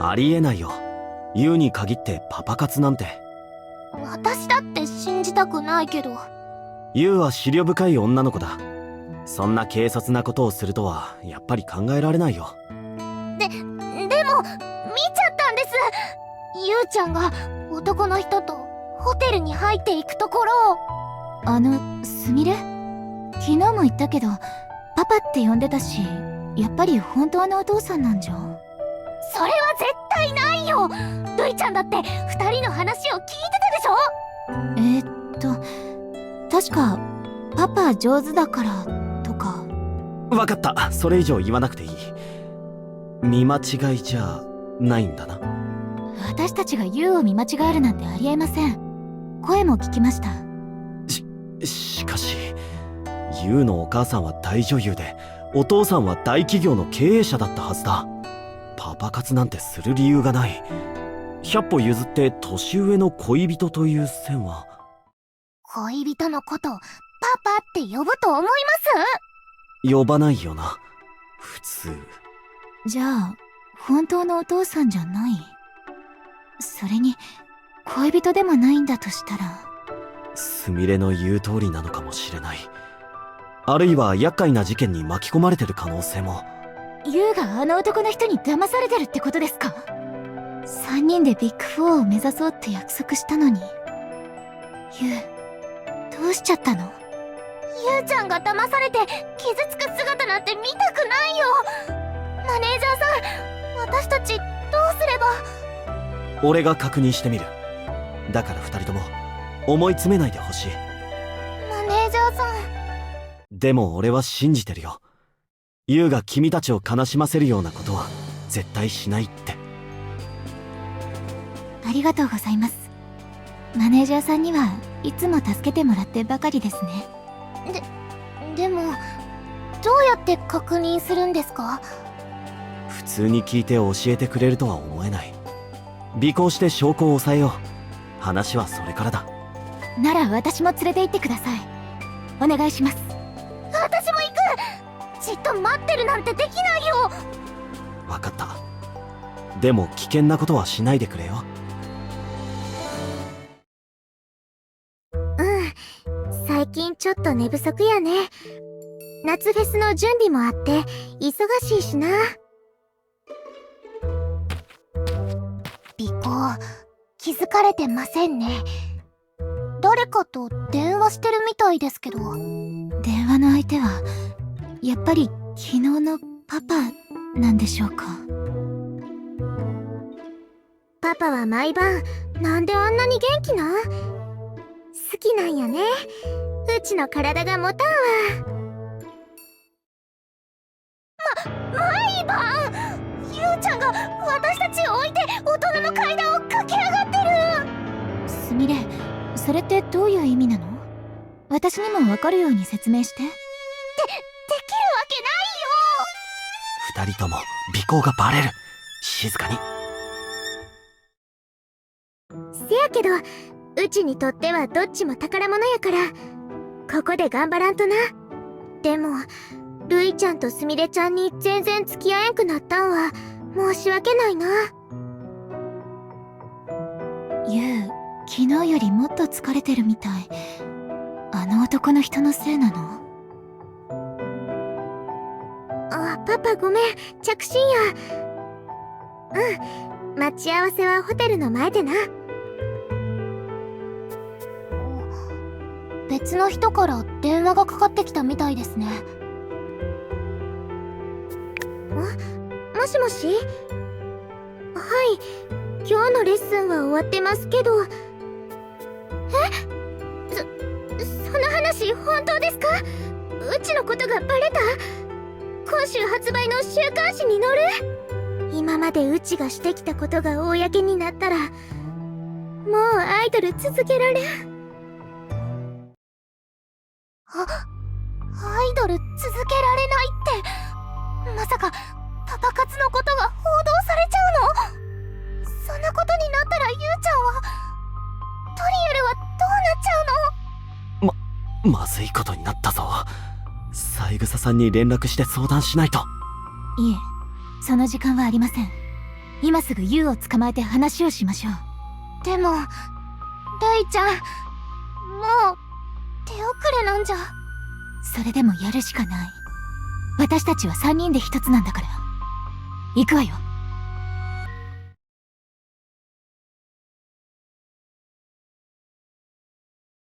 ありえないよ。ユウに限ってパパ活なんて。私だって信じたくないけど。ユウは思慮深い女の子だ。そんな軽率なことをするとはやっぱり考えられないよ。でも見ちゃったんです。ユウちゃんが男の人とホテルに入っていくところを。すみれ、昨日も言ったけどパパって呼んでたし、やっぱり本当のお父さんなんじゃ。それは絶対ないよ。ルイちゃんだって2人の話を聞いてたでしょ。確かパパ上手だからとか。わかった、それ以上言わなくていい。見間違いじゃないんだな。私たちがユウを見間違えるなんてありえません。声も聞きました。しかしユウのお母さんは大女優で、お父さんは大企業の経営者だったはずだ。パパ活なんてする理由がない。100歩譲って年上の恋人という線は。恋人のことパパって呼ぶと思います？呼ばないよな、普通。じゃあ本当のお父さんじゃない。それに恋人でもないんだとしたら、すみれの言う通りなのかもしれない。あるいは厄介な事件に巻き込まれてる可能性も。ユウがあの男の人に騙されてるってことですか？3人でビッグ4を目指そうって約束したのに。ユウ、どうしちゃったの？ユウちゃんが騙されて傷つく姿なんて見たくないよ。マネージャーさん、私たちどうすれば。俺が確認してみる。だから2人とも思い詰めないでほしい。マネージャーさん。でも俺は信じてるよ。ユウが君たちを悲しませるようなことは絶対しないって。ありがとうございます。マネージャーさんにはいつも助けてもらってばかりですね。でもどうやって確認するんですか？普通に聞いて教えてくれるとは思えない。尾行して証拠を抑えよう。話はそれからだ。なら私も連れて行ってください。お願いします。私も行く。じっと待ってるなんてできないよ。わかった。でも危険なことはしないでくれよ。最近ちょっと寝不足やね。夏フェスの準備もあって忙しいしな。尾行気づかれてませんね。誰かと電話してるみたいですけど。電話の相手はやっぱり昨日のパパなんでしょうか？パパは毎晩なんであんなに元気なん？好きなんやね。うちの体が持たんわ。毎晩ユウちゃんが私たちを置いて大人の階段を駆け上がってる。すみれ、それってどういう意味なの？私にもわかるように説明して。できるわけないよ。2人とも尾行がバレる。静かに。せやけどうちにとってはどっちも宝物やから、ここで頑張らんとな。でもルイちゃんとすみれちゃんに全然付き合えんくなったんは申し訳ないな。ユウ、昨日よりもっと疲れてるみたい。あの男の人のせいなの？パパごめん、着信や。待ち合わせはホテルの前でな。別の人から電話がかかってきたみたいですね。もしもし？はい、今日のレッスンは終わってますけど。その話本当ですか？うちのことがバレた？今週発売の週刊誌に載る？今までうちがしてきたことが公になったらもうアイドル続けられん。アイドル続けられないって、まさかパパ活のことが報道されちゃうの？そんなことになったらユウちゃんは、トリエルはどうなっちゃうの？まずいことになったぞ。三枝さんに連絡して相談しないと。いえ、その時間はありません。今すぐユウを捕まえて話をしましょう。でもレイちゃん、もう手遅れなんじゃ。それでもやるしかない。私たちは3人で一つなんだから。行くわよ。